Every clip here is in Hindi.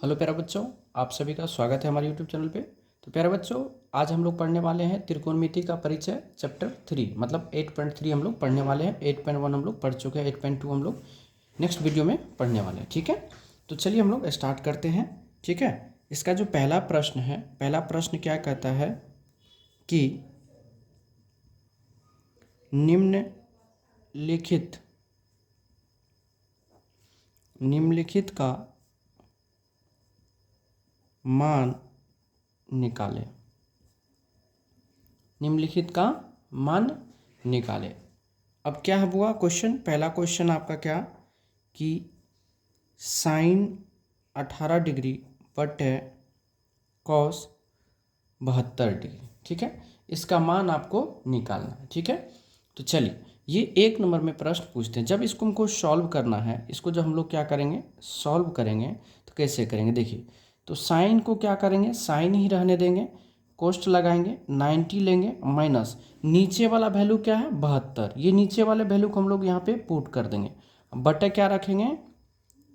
हेलो प्यारे बच्चों, आप सभी का स्वागत है हमारे यूट्यूब चैनल पे। तो प्यारे बच्चों, आज हम लोग पढ़ने वाले हैं त्रिकोणमिति का परिचय चैप्टर 3, मतलब 8.3 हम लोग पढ़ने वाले हैं। 8.1 हम लोग पढ़ चुके हैं, 8.2 हम लोग नेक्स्ट वीडियो में पढ़ने वाले हैं। ठीक है, तो चलिए हम लोग स्टार्ट करते हैं। ठीक है, इसका जो पहला प्रश्न है, पहला प्रश्न क्या कहता है कि निम्नलिखित का मान निकालें। निम्नलिखित का मान निकालें। अब क्या हुआ क्वेश्चन, पहला क्वेश्चन आपका क्या कि साइन 18 डिग्री बटे कॉस 72 डिग्री। ठीक है, इसका मान आपको निकालना है। ठीक है, तो चलिए ये 1 नंबर में प्रश्न पूछते हैं। जब इसको हमको सॉल्व करना है, इसको जब हम लोग क्या करेंगे, सॉल्व करेंगे, तो कैसे करेंगे देखिए। तो साइन को क्या करेंगे, साइन ही रहने देंगे, कोष्ट लगाएंगे, 90 लेंगे, माइनस नीचे वाला वैल्यू क्या है 72। ये नीचे वाले वैल्यू को हम लोग यहाँ पे पुट कर देंगे। बटे क्या रखेंगे,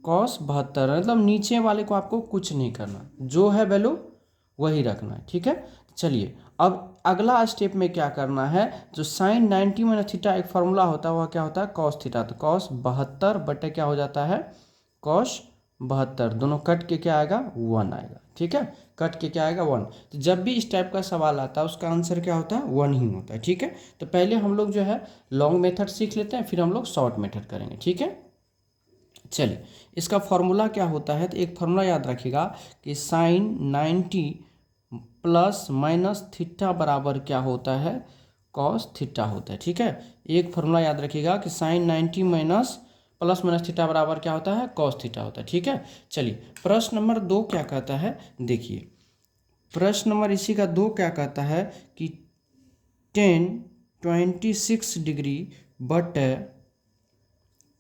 कॉस 72, मतलब नीचे वाले को आपको कुछ नहीं करना, जो है वैल्यू वही रखना है। ठीक है, चलिए अब अगला स्टेप में क्या करना है, जो साइन 90 माइनस थीटा एक फार्मूला होता है, वह क्या होता है कॉस थीटा। तो कॉस 72 बटे क्या हो जाता है कॉस 72, दोनों कट के क्या आएगा 1 आएगा। ठीक है, कट के क्या आएगा 1। तो जब भी इस टाइप का सवाल आता है उसका आंसर क्या होता है 1 ही होता है। ठीक है, तो पहले हम लोग जो है लॉन्ग मेथड सीख लेते हैं, फिर हम लोग शॉर्ट मेथड करेंगे। ठीक है, चलिए इसका फॉर्मूला क्या होता है, तो एक फॉर्मूला याद रखिएगा कि साइन 90 प्लस माइनस थीटा बराबर क्या होता है कॉस थीटा होता है। ठीक है, एक फॉर्मूला याद रखिएगा कि sine 90 minus plus minus theta बराबर क्या होता है कॉस थीटा होता है। ठीक है, चलिए प्रश्न नंबर 2 क्या कहता है, देखिए प्रश्न नंबर इसी का 2 क्या कहता है कि 10 26 डिग्री बट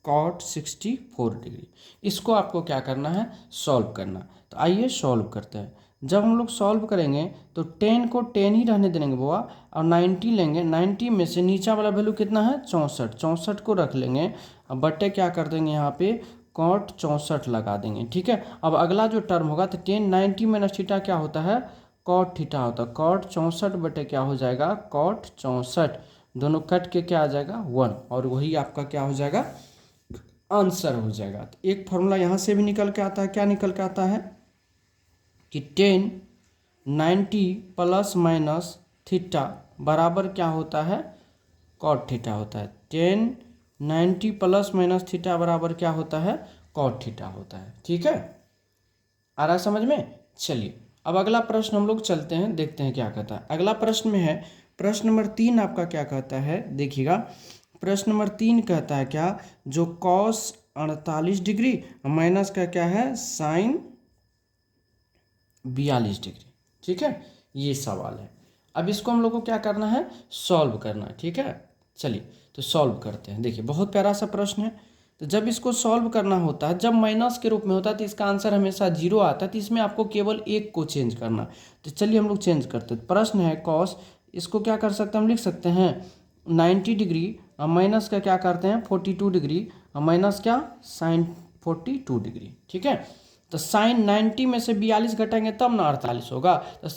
कॉट 64 डिग्री। इसको आपको क्या करना है, सॉल्व करना। तो आइए सॉल्व करते हैं। जब हम लोग सॉल्व करेंगे तो 10 को 10 ही रहने देंगे बुआ, और 90 लेंगे, 90 में से नीचा वाला वैल्यू कितना है 64, 64 को रख लेंगे, अब बटे क्या कर देंगे यहाँ पे कॉट 64 लगा देंगे। ठीक है, अब अगला जो टर्म होगा तो 10 90 माइनस थीटा क्या होता है कॉट थीटा होता है, कॉट 64 बटे क्या हो जाएगा कॉट 64, दोनों कट के क्या आ जाएगा 1, और वही आपका क्या हो जाएगा आंसर हो जाएगा। तो एक फॉर्मूला यहाँ से भी निकल के आता है, क्या निकल के आता है कि 10 90 प्लस माइनस थीटा बराबर क्या होता है कॉट थीटा होता है। 10 90 प्लस माइनस थीटा बराबर क्या होता है कॉट थीटा होता है। ठीक है, आ रहा है समझ में। चलिए अब अगला प्रश्न हम लोग चलते हैं, देखते हैं क्या कहता है। अगला प्रश्न में है प्रश्न नंबर 3 आपका क्या कहता है, देखिएगा प्रश्न नंबर 3 कहता है क्या, जो कॉस 48 डिग्री माइनस का क्या है साइन 42 डिग्री। ठीक है, ये सवाल है। अब इसको हम लोग को क्या करना है सॉल्व करना है। ठीक है, चलिए तो सॉल्व करते हैं। देखिए बहुत प्यारा सा प्रश्न है। तो जब इसको सॉल्व करना होता है, जब माइनस के रूप में होता है तो इसका आंसर हमेशा 0 आता है, तो इसमें आपको केवल एक को चेंज करना। तो चलिए हम लोग चेंज करते हैं। प्रश्न है कॉस, इसको क्या कर सकते हैं, हम लिख सकते हैं 90 डिग्री माइनस का क्या करते हैं 42 डिग्री, माइनस क्या साइन 42 डिग्री। ठीक है, तो साइन 90 में से 42 घटाएंगे तब ना 48 होगा, तो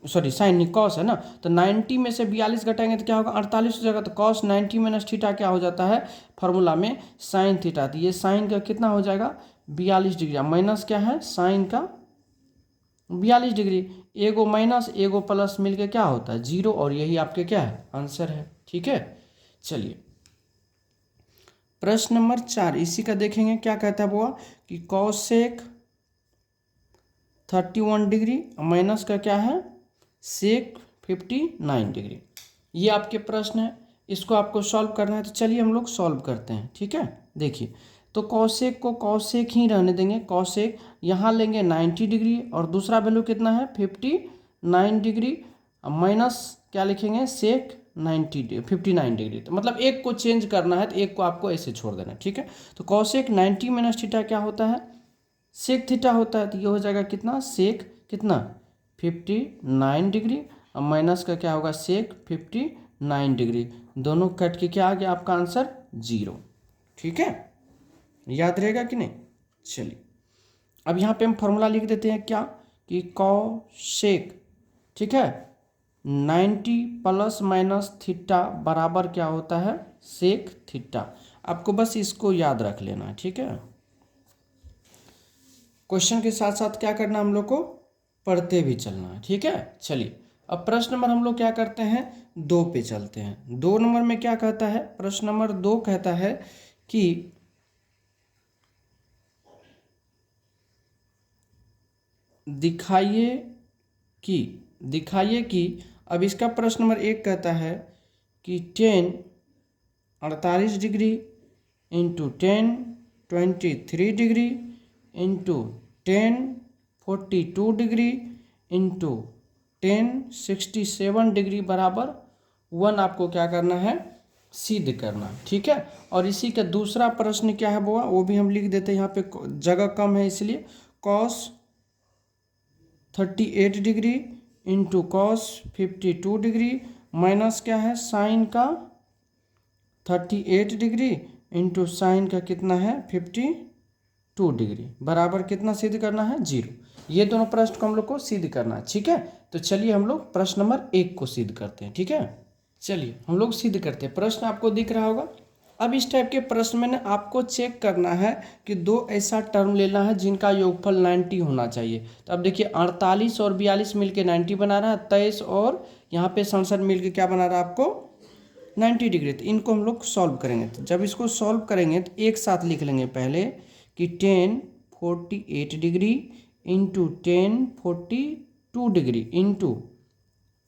सॉरी साइन नहीं कॉस है ना, तो 90 में से 42 घटाएंगे तो क्या होगा 48 हो जाएगा। तो कॉस 90 माइनस थीटा क्या हो जाता है फार्मूला में साइन थीटा, तो ये साइन का कितना हो जाएगा 42 डिग्री, माइनस क्या है साइन का 42 डिग्री, एगो माइनस एगो प्लस मिलके क्या होता है 0, और यही आपके क्या है आंसर है। ठीक है, चलिए प्रश्न नंबर 4 इसी का देखेंगे, क्या कहता है वो कि कॉसेक 31 डिग्री माइनस का क्या है सेक 59 डिग्री। ये आपके प्रश्न है, इसको आपको सॉल्व करना है। तो चलिए हम लोग सॉल्व करते हैं। ठीक है, देखिए तो कॉसेक को कॉसेक ही रहने देंगे, कॉसेक यहाँ लेंगे 90 डिग्री और दूसरा वैल्यू कितना है 59 डिग्री, माइनस क्या लिखेंगे सेक 59 डिग्री। तो मतलब एक को चेंज करना है, तो एक को आपको ऐसे छोड़ देना है। ठीक है, तो कॉसेक 90 माइनस थीटा क्या होता है सेक थीटा होता है, तो ये हो जाएगा कितना सेक कितना 59 डिग्री, और माइनस का क्या होगा सेक 59 डिग्री, दोनों कट के क्या आ गया आपका आंसर 0। ठीक है, याद रहेगा कि नहीं। चलिए अब यहाँ पे हम फॉर्मूला लिख देते हैं क्या कि कॉसेक, ठीक है, 90 प्लस माइनस थीटा बराबर क्या होता है, सेक थीटा। आपको बस इसको याद रख लेना है, ठीक है। क्वेश्चन के साथ साथ क्या करना, हम लोग को पढ़ते भी चलना है, ठीक है। चलिए अब प्रश्न नंबर हम लोग क्या करते हैं, 2 पे चलते हैं। 2 नंबर में क्या कहता है, प्रश्न नंबर 2 कहता है कि दिखाइए कि अब इसका प्रश्न नंबर 1 कहता है कि 10 48 degree into 10 23 degree into 10 42 degree into 10 67 degree बराबर 1 आपको क्या करना है, सिद्ध करना, ठीक है। और इसी का दूसरा प्रश्न क्या है वो भी हम लिख देते हैं, यहाँ पे जगह कम है इसलिए cos 38 degree into cos 52 degree minus क्या है, साइन का 38 डिग्री इंटू साइन का कितना है 52 डिग्री बराबर कितना सिद्ध करना है, 0। ये दोनों प्रश्न को हम लोग को सिद्ध करना है, ठीक है। तो चलिए हम लोग प्रश्न नंबर 1 को सिद्ध करते हैं, ठीक है। चलिए हम लोग सिद्ध करते हैं। प्रश्न आपको दिख रहा होगा। अब इस टाइप के प्रश्न में आपको चेक करना है कि 2 ऐसा टर्म लेना है जिनका योगफल 90 होना चाहिए। तो अब देखिए 48 और 42 मिलके 90 बना रहा है, 23 और यहाँ पे 67 मिलके क्या बना रहा है आपको 90 डिग्री। तो इनको हम लोग सॉल्व करेंगे। तो जब इसको सॉल्व करेंगे तो एक साथ लिख लेंगे पहले कि 10 48 degree into 10 42 degree into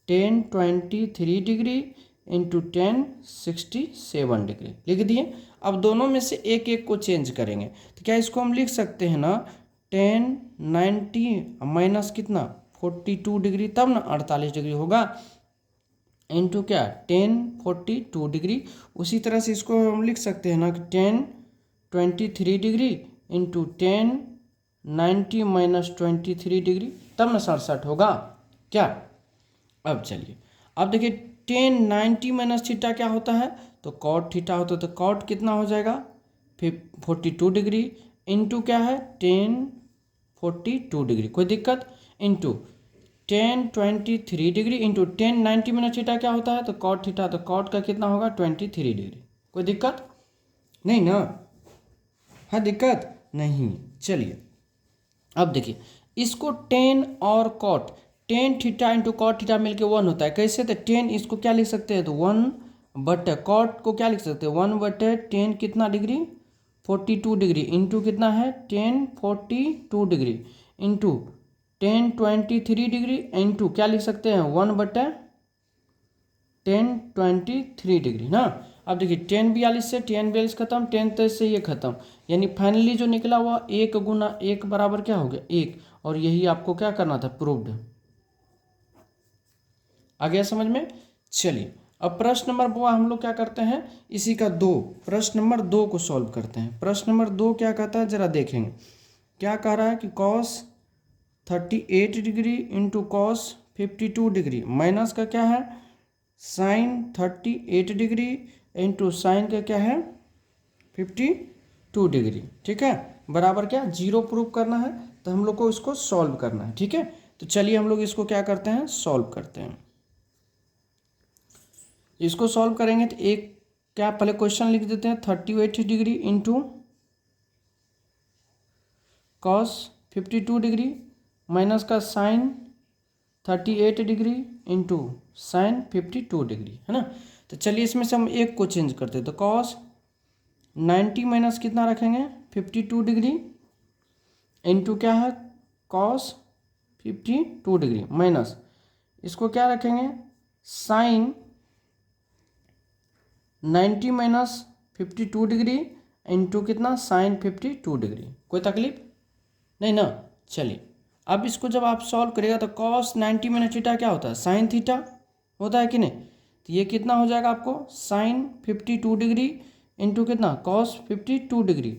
10 23 degree into 10 67 degree लिख दिए। अब दोनों में से एक एक को चेंज करेंगे। तो क्या इसको हम लिख सकते हैं ना 10 90 माइनस कितना 42 डिग्री, तब ना 48 डिग्री होगा, इंटू क्या 10 42 डिग्री। उसी तरह से इसको हम लिख सकते हैं ना कि 10 23 डिग्री इंटू 10 90 माइनस 23 डिग्री, तब ना 67 होगा क्या। अब चलिए अब देखिए 10 90 माइनस थीटा क्या होता है, तो कॉट थीटा होता है। तो कॉट कितना हो जाएगा 42 डिग्री इंटू क्या है 10 42 डिग्री, कोई दिक्कत, into 10 23 degree into 10 90 minus theta क्या होता है, तो कॉट थीटा। तो कॉट का कितना होगा 23 डिग्री, कोई दिक्कत नहीं ना, है दिक्कत नहीं। चलिए अब देखिए इसको 10 और cot 10 theta into cot theta मिलके 1 होता है। कैसे, तो 10 इसको क्या लिख सकते हैं, तो 1 बटे कॉट को क्या लिख सकते हैं 1 बटे 10 कितना डिग्री 42 डिग्री इंटू कितना है 10 42 डिग्री इंटू 10 23 डिग्री इंटू क्या लिख सकते हैं 1 बटे 10 23 डिग्री ना। अब देखिए 10 42 से 10 42 खत्म, 10 23 से ये खत्म, यानी फाइनली जो निकला हुआ 1 गुना 1 बराबर क्या हो गया 1। और यही आपको क्या करना था, प्रूव्ड। आ गया समझ में। चलिए अब प्रश्न नंबर 2 हम लोग क्या करते हैं, इसी का 2 प्रश्न नंबर 2 को सॉल्व करते हैं। प्रश्न नंबर 2 क्या कहता है जरा देखेंगे, क्या कह रहा है कि cos 38 degree into cos 52 degree minus का क्या है साइन 38 डिग्री इंटू साइन का क्या है 52 डिग्री, ठीक है, बराबर क्या 0 प्रूव करना है। तो हम लोग को इसको सॉल्व करना है, ठीक है। तो चलिए हम लोग इसको क्या करते हैं, सॉल्व करते हैं। इसको सॉल्व करेंगे तो एक क्या पहले क्वेश्चन लिख देते हैं 38 degree into cos 52 degree minus का sine 38 degree into sine 52 degree, है ना। तो चलिए इसमें से हम एक को चेंज करते हैं। तो कॉस 90 माइनस कितना रखेंगे 52 डिग्री इंटू क्या है कॉस 52 डिग्री माइनस इसको क्या रखेंगे साइन 90 माइनस 52 डिग्री इंटू कितना साइन 52 डिग्री, कोई तकलीफ नहीं ना। चलिए अब इसको जब आप सॉल्व करिएगा तो कॉस 90 माइनस थीटा क्या होता है साइन थीटा होता है कि नहीं। तो ये कितना हो जाएगा आपको साइन 52 डिग्री इंटू कितना कॉस 52 डिग्री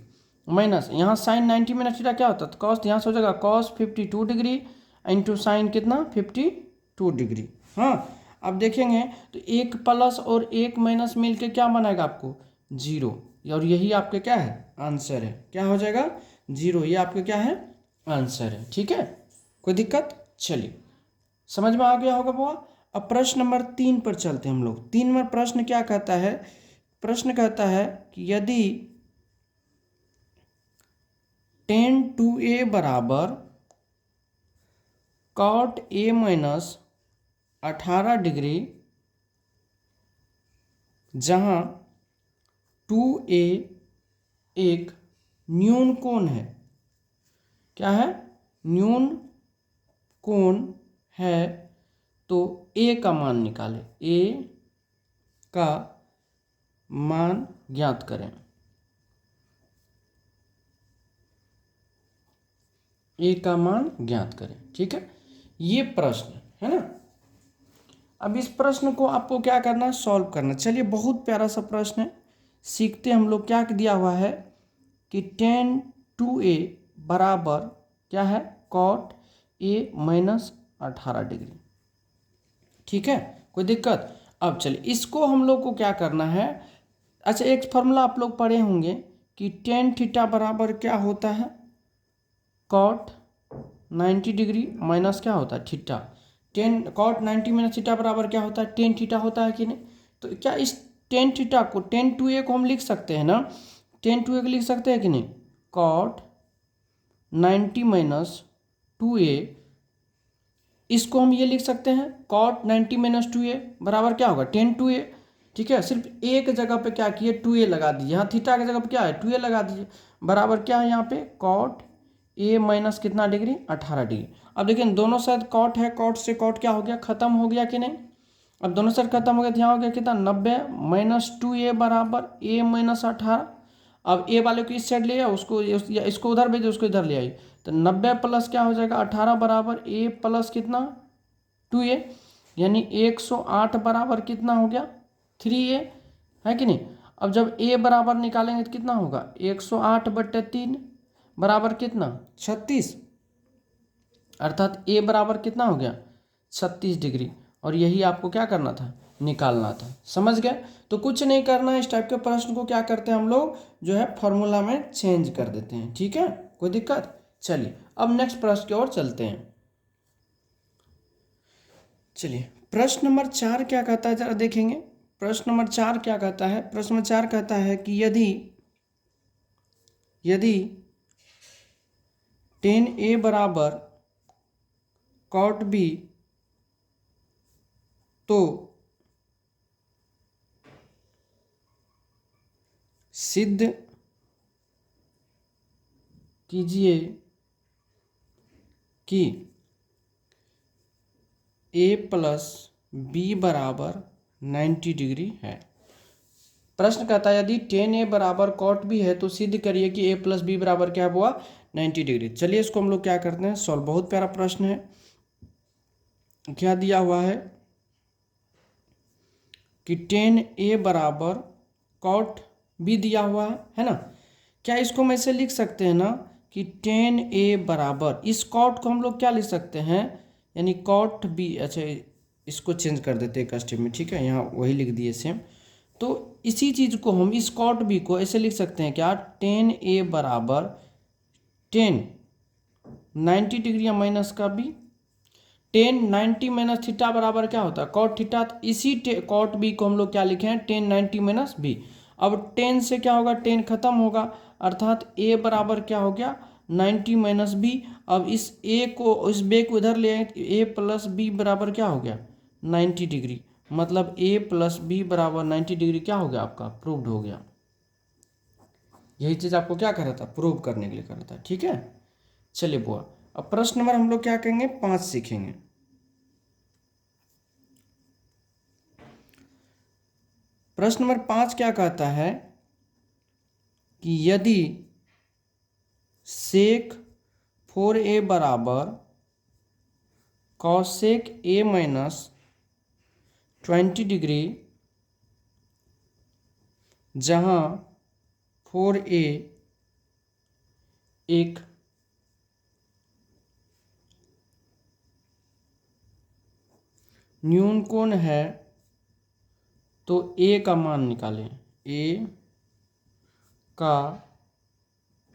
माइनस यहाँ साइन 90 माइनस थीटा क्या होता है, तो कॉस यहाँ से हो जाएगा कॉस 52 डिग्री इंटू साइन कितना 52 डिग्री। हाँ अब देखेंगे तो एक प्लस और एक माइनस मिलके क्या बनाएगा आपको 0, और यही आपके क्या है आंसर है, क्या हो जाएगा 0, ये आपके क्या है आंसर है। ठीक है, कोई दिक्कत? चलिए, समझ में आ गया होगा बुआ। अब प्रश्न नंबर 3 पर चलते हैं हम लोग। 3 नंबर प्रश्न क्या कहता है? प्रश्न कहता है कि यदि tan 2a बराबर cot a माइनस 18 डिग्री, जहाँ 2a एक न्यून कोण है। क्या है? न्यून कोण है। तो a का मान निकालें। a का मान ज्ञात करें। a का मान ज्ञात करें। ठीक है, ये प्रश्न है ना। अब इस प्रश्न को आपको क्या करना है? सॉल्व करना। चलिए, बहुत प्यारा सा प्रश्न है, सीखते हम लोग। क्या दिया हुआ है कि tan 2a बराबर क्या है? cot a minus 18 degree. ठीक है, कोई दिक्कत? अब चलिए, इसको हम लोग को क्या करना है? अच्छा, एक फॉर्मूला आप लोग पढ़े होंगे कि tan थीटा बराबर क्या होता है? cot 90 डिग्री माइनस क्या होता है? थीटा। cot 90 माइनस थीटा बराबर क्या होता है? tan थीटा होता है कि नहीं? तो क्या इस tan थीटा को, tan 2a को हम लिख सकते हैं ना? tan 2a को लिख सकते हैं कि नहीं? cot 90 माइनस 2a, इसको हम ये लिख सकते हैं cot 90 माइनस 2a बराबर क्या होगा? tan 2a। ठीक है, सिर्फ एक जगह पे क्या किए? 2a लगा दीजिए। यहाँ थीटा की जगह पे क्या है? 2a लगा दीजिए। बराबर क्या है यहाँ पे? cot a माइनस कितना डिग्री? 18 डिग्री। अब देखिए, दोनों साइड कॉट है, कॉट से कॉट क्या हो गया? खत्म हो गया कि नहीं? अब दोनों साइड खत्म हो गया तो यहाँ हो गया कितना? 90 माइनस 2a बराबर a माइनस 18। अब a वाले को इस साइड ले आओ, उसको इसको उधर भेजो, उसको इधर ले आई। तो 90 प्लस क्या हो जाएगा? 18 बराबर a प्लस कितना? 2a। यानी 108 बराबर कितना हो गया? 3a, है कि नहीं? अब जब a बराबर निकालेंगे तो कितना होगा? 108/3 बराबर कितना? 36। अर्थात a बराबर कितना हो गया? 36 डिग्री। और यही आपको क्या करना था? निकालना था। समझ गए? तो कुछ नहीं करना है, इस टाइप के प्रश्न को क्या करते हैं हम लोग, जो है फॉर्मूला में चेंज कर देते हैं। ठीक है, कोई दिक्कत? चलिए, अब नेक्स्ट प्रश्न की ओर चलते हैं। चलिए, प्रश्न नंबर 4 क्या कहता है, जरा देखेंगे। प्रश्न नंबर 4 क्या कहता है? प्रश्न नंबर 4 कहता है कि यदि यदि tan a बराबर cot b, तो सिद्ध कीजिए कि a प्लस बी बराबर 90 डिग्री है। प्रश्न कहता है यदि tan a बराबर cot b है तो सिद्ध करिए कि a प्लस बी बराबर क्या हुआ? 90 डिग्री। चलिए, इसको हम लोग क्या करते हैं? सॉल्व। बहुत प्यारा प्रश्न है। क्या दिया हुआ है कि tan a बराबर cot b दिया हुआ है ना। क्या इसको हम ऐसे लिख सकते हैं ना कि tan a बराबर, इस cot को हम लोग क्या लिख सकते हैं? यानी cot b। अच्छा, इसको चेंज कर देते हैं एक स्टेप में। ठीक है, यहाँ वही लिख दिए सेम। तो इसी चीज़ को हम, इस cot b को ऐसे लिख सकते हैं क्या? tan a बराबर tan 90 डिग्री माइनस का b। tan 90 माइनस थीटा बराबर क्या होता है? cot theta. इसी cot b को हम लोग क्या लिखे हैं? tan 90 minus b। अब tan से क्या होगा? tan खत्म होगा, अर्थात a बराबर क्या हो गया? 90 माइनस बी। अब इस a को, इस b को इधर ले आए तो a प्लस बी बराबर क्या हो गया? 90 डिग्री। मतलब a प्लस बी बराबर 90 डिग्री क्या हो गया आपका? प्रूव्ड हो गया। यही चीज़ आपको क्या कर रहा था? प्रूव करने के लिए कर रहा था। ठीक है, चलिए बुआ, अब प्रश्न नंबर हम लोग क्या करेंगे? 5 सीखेंगे। प्रश्न नंबर 5 क्या कहता है कि यदि सेक 4a बराबर कॉसेक a माइनस 20 डिग्री, जहाँ 4a एक न्यून कोण है, तो a का मान निकालें। a का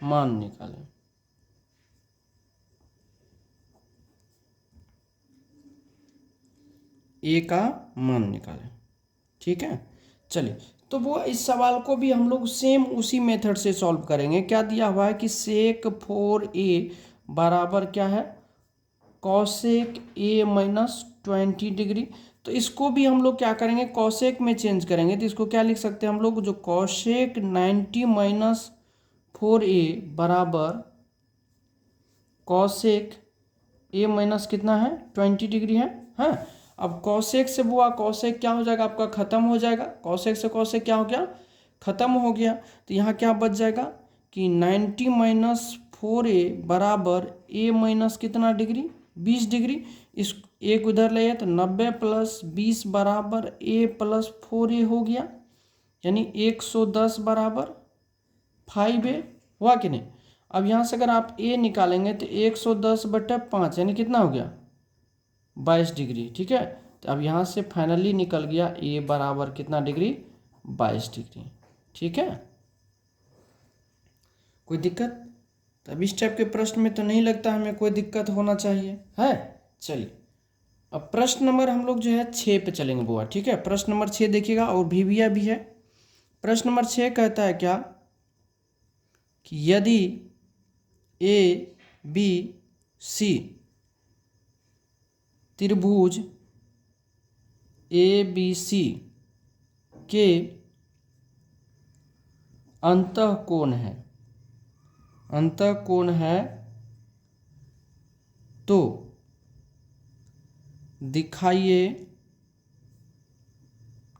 मान निकालें। ए का मान निकालें। ठीक है, चलिए तो वो इस सवाल को भी हम लोग सेम उसी मेथड से सॉल्व करेंगे। क्या दिया हुआ है कि सेक 4a बराबर क्या है, कॉसेक a माइनस 20 डिग्री। तो इसको भी हम लोग क्या करेंगे, कॉसेक में चेंज करेंगे। तो इसको क्या लिख सकते हैं हम लोग, जो कॉसेक 90 माइनस 4a बराबर कॉसेक a माइनस कितना है, 20 डिग्री है। हाँ, अब कॉसेक से बुआ कॉसेक क्या हो जाएगा आपका, खत्म हो जाएगा। कॉसेक से कॉसेक क्या हो गया, खत्म हो गया। तो यहाँ क्या बच जाएगा कि 90 माइनस 4a बराबर a माइनस कितना डिग्री, 20 डिग्री। इस एक उधर ले तो 90 प्लस 20 बराबर a प्लस 4a हो गया, यानी 110 बराबर 5a हुआ कि नहीं। अब यहाँ से अगर आप a निकालेंगे तो 110/5 यानी कितना हो गया, 22 डिग्री। ठीक है, तो अब यहाँ से फाइनली निकल गया a बराबर कितना डिग्री, 22 डिग्री। ठीक है, कोई दिक्कत। तो अब इस टाइप के प्रश्न में तो नहीं लगता हमें कोई दिक्कत होना चाहिए है। चलिए अब प्रश्न नंबर हम लोग जो है 6 पे चलेंगे बुआ। ठीक है, प्रश्न नंबर 6 देखिएगा, और भीविया भी है। प्रश्न नंबर 6 कहता है क्या कि यदि ए बी सी त्रिभुज ए बी सी के अंतःकोण है, अंतःकोण है, तो दिखाइए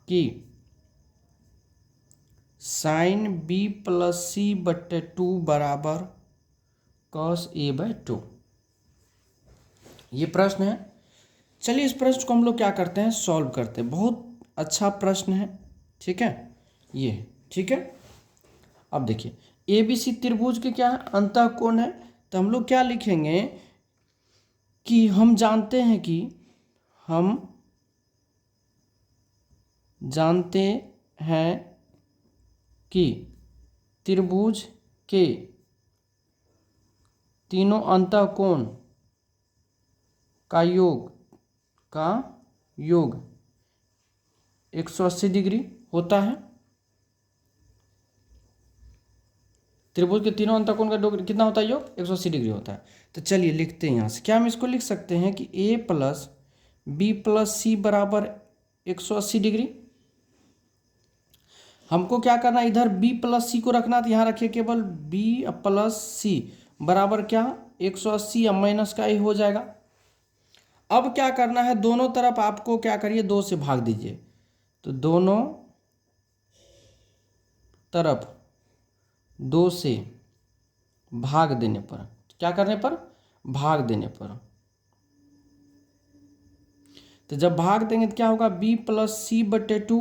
कि साइन बी प्लस सी बटे 2 बराबर कॉस ए बाय 2। ये प्रश्न है। चलिए इस प्रश्न को हम लोग क्या करते हैं, सॉल्व करते हैं। बहुत अच्छा प्रश्न है। ठीक है, ये ठीक है। अब देखिए ए बी सी त्रिभुज के क्या है, अंतःकोण है। तो हम लोग क्या लिखेंगे कि हम जानते हैं कि कि त्रिभुज के तीनों अंतःकोण का योग 180 डिग्री होता है। त्रिभुज के तीनों अंतःकोण का योग कितना होता है, योग 180 डिग्री होता है। तो चलिए लिखते हैं यहाँ से, क्या हम इसको लिख सकते हैं कि a प्लस बी प्लस सी बराबर 180 डिग्री। हमको क्या करना है, इधर b प्लस सी को रखना, तो यहाँ रखिए केवल b प्लस सी बराबर क्या, 180 अब माइनस का ही हो जाएगा। अब क्या करना है, दोनों तरफ आपको क्या करिए, 2 से भाग दीजिए। तो दोनों तरफ 2 से भाग देने पर, क्या करने पर, भाग देने पर, तो जब भाग देंगे तो क्या होगा, b प्लस सी बटे 2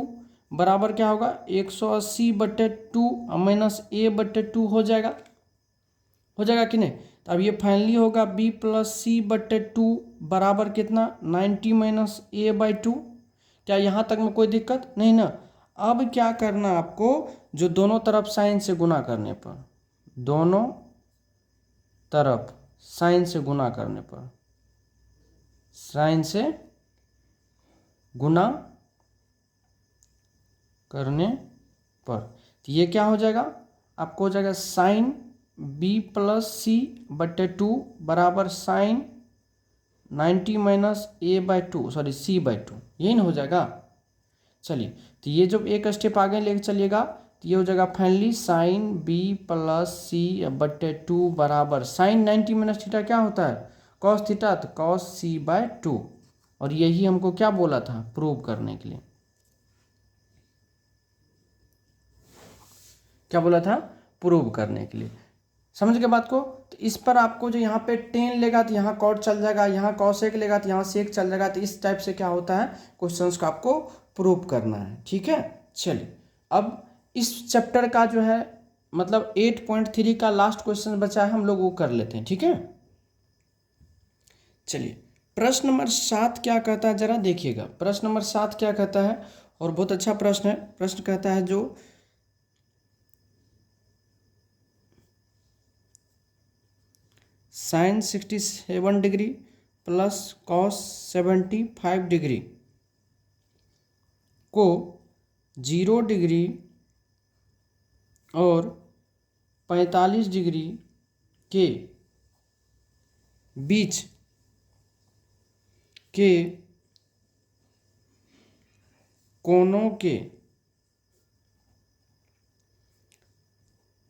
बराबर क्या होगा, 180/2 माइनस a बटे 2 हो जाएगा कि नहीं। तो अब ये फाइनली होगा b प्लस सी बटे 2 बराबर कितना, 90 माइनस a बाई 2। क्या यहाँ तक में कोई दिक्कत नहीं ना। अब क्या करना आपको, जो दोनों तरफ साइन से गुना करने पर, दोनों तरफ साइन से गुना करने पर, साइन से गुना करने पर, तो ये क्या हो जाएगा आपको, हो जाएगा साइन b प्लस सी बटे 2 बराबर sine 90 minus a by 2, sorry c by 2, यही ना हो जाएगा। चलिए तो ये जब एक स्टेप आगे लेके चलिएगा तो ये हो जाएगा फाइनली साइन b प्लस सी बटे 2 बराबर साइन 90 माइनस थीटा क्या होता है, कॉस थीटा, तो कॉस c बाय 2। और यही हमको क्या बोला था, प्रूव करने के लिए, क्या बोला था, प्रूव करने के लिए। समझ गए बात को। तो इस पर आपको जो यहाँ पे टेन लेगा तो यहाँ कॉट चल जाएगा, यहाँ कॉसेक लेगा तो यहाँ सेक चल जाएगा। तो इस टाइप से क्या होता है, क्वेश्चंस को आपको प्रूव करना है। ठीक है, चलिए अब इस चैप्टर का जो है मतलब 8.3 का लास्ट क्वेश्चन बचा है, हम लोग वो कर लेते हैं। ठीक है, चलिए प्रश्न नंबर 7 क्या कहता है, जरा देखिएगा। प्रश्न नंबर 7 क्या कहता है, और बहुत अच्छा प्रश्न है। प्रश्न कहता है जो sine 67 degree plus cos 75 degree को 0 डिग्री और 45 डिग्री के बीच के कोणों के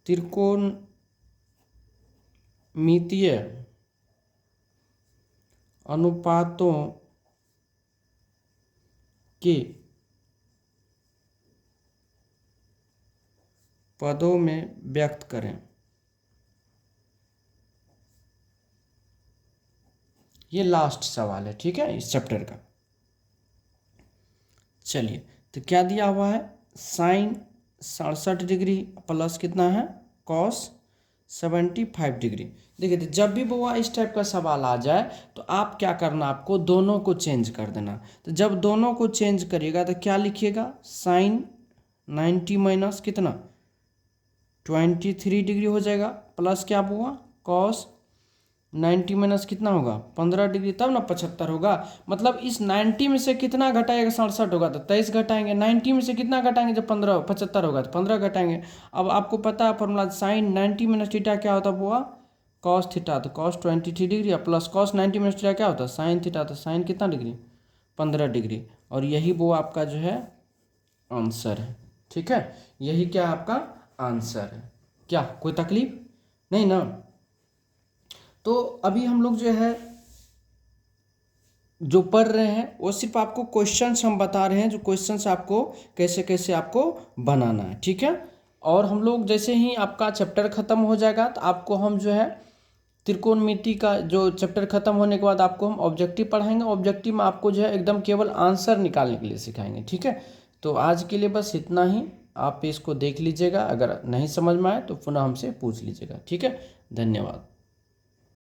त्रिकोणमितीय अनुपातों के पदों में व्यक्त करें। ये लास्ट सवाल है, ठीक है, इस चैप्टर का। चलिए, तो क्या दिया हुआ है, साइन 67 डिग्री प्लस कितना है, कॉस 75 डिग्री। देखिए, तो जब भी बुआ इस टाइप का सवाल आ जाए तो आप क्या करना, आपको दोनों को चेंज कर देना। तो जब दोनों को चेंज करिएगा तो क्या लिखिएगा, साइन 90 माइनस कितना 23 डिग्री हो जाएगा, प्लस क्या बुआ कॉस 90 माइनस कितना होगा 15 डिग्री, तब ना 75 होगा। मतलब इस 90 में से कितना घटाएगा, 67 होगा तो 23 घटाएंगे, 90 में से कितना घटाएंगे, जब 75 होगा तो 15 घटाएंगे। अब आपको पता है फॉर्मूला, साइन 90 माइनस थीटा क्या होता है बुआ, कॉस थीटा, तो cos 23 degree plus cos 90 minus theta क्या होता है, साइन थीटा, तो साइन कितना डिग्री 15 डिग्री। और यही वो आपका जो है आंसर है, ठीक है, यही क्या आपका आंसर है। क्या कोई तकलीफ नहीं ना। तो अभी हम लोग जो है जो पढ़ रहे हैं वो सिर्फ आपको क्वेश्चंस हम बता रहे हैं, जो क्वेश्चंस आपको कैसे कैसे आपको बनाना है, ठीक है। और हम लोग जैसे ही आपका चैप्टर ख़त्म हो जाएगा तो आपको हम जो है त्रिकोणमिति का जो चैप्टर खत्म होने के बाद आपको हम ऑब्जेक्टिव पढ़ाएंगे। ऑब्जेक्टिव में आपको जो है एकदम केवल आंसर निकालने के लिए सिखाएंगे, ठीक है। तो आज के लिए बस इतना ही, आप इसको देख लीजिएगा, अगर नहीं समझ में आए तो पुनः हमसे पूछ लीजिएगा, ठीक है। धन्यवाद।